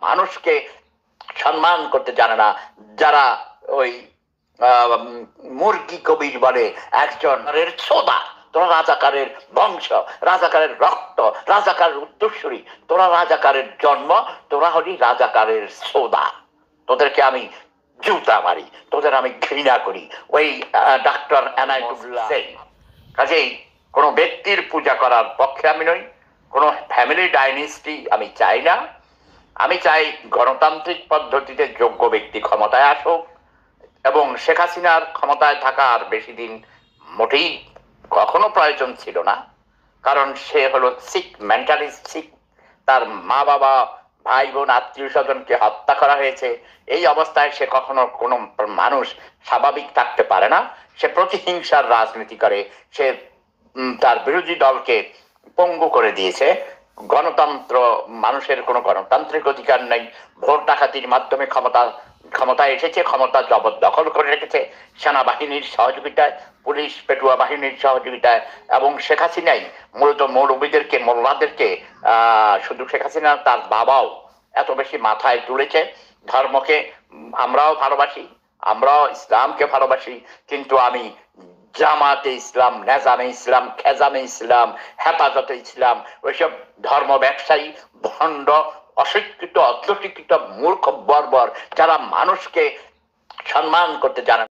মানুষকে সম্মান করতে জানে না, যারা ওই মুরগি কবির বলে একজনের ছোদা, তোরা রাজাকারের বংশ, রাজাকারের রক্ত, রাজাকারের উত্তরসূরি, তোরা রাজাকারের জন্ম, তোরা হলি রাজাকারের সোদা, তোদেরকে আমি জুতা মারি, তোদের আমি ঘৃণা করি। ওই ডাক্তার এনায়েতুল্লাহ। কাজেই কোনো ব্যক্তির পূজা করার পক্ষে আমি নই, কোনো ফ্যামিলি ডাইনেস্টি আমি চাই না। আমি চাই গণতান্ত্রিক পদ্ধতিতে যোগ্য ব্যক্তি ক্ষমতায় আসুক, এবং শেখ হাসিনার ক্ষমতায় থাকার বেশি দিন মোটেই কখনো প্রয়োজন ছিল না, কারণ সে হলো সিক, মেন্টালি সিক। তার মা বাবা, ভাই বোন, আত্মীয় স্বজনকে হত্যা করা হয়েছে। এই অবস্থায় সে কখনো কোনো মানুষ স্বাভাবিক থাকতে পারে না। সে প্রতিহিংসার রাজনীতি করে, সে তার বিরোধী দলকে পঙ্গু করে দিয়েছে। গণতন্ত্র, মানুষের কোনো গণতান্ত্রিক অধিকার নেই। ভোট ডাকাতির মাধ্যমে ক্ষমতায় এসেছে, ক্ষমতা জবরদখল করে রেখেছে সেনাবাহিনীর সহযোগিতায়, পুলিশ পেটুয়া বাহিনীর সহযোগিতায়। এবং শেখ হাসিনাই মূলত মৌলবীদেরকে, মোল্লাদেরকে, শুধু শেখ হাসিনা, তার বাবাও এত বেশি মাথায় তুলেছে। ধর্মকে আমরাও ভালোবাসি, আমরাও ইসলামকে ভালোবাসি, কিন্তু আমি জামাতে ইসলাম, নেজামে ইসলাম, খেজামে ইসলাম, হেফাজতে ইসলাম, ওইসব ধর্ম ব্যবসায়ী, ভণ্ড, অশিক্ষিত, অধ্যশিক্ষিত, মূর্খ, বর্বর, যারা মানুষকে সম্মান করতে জানে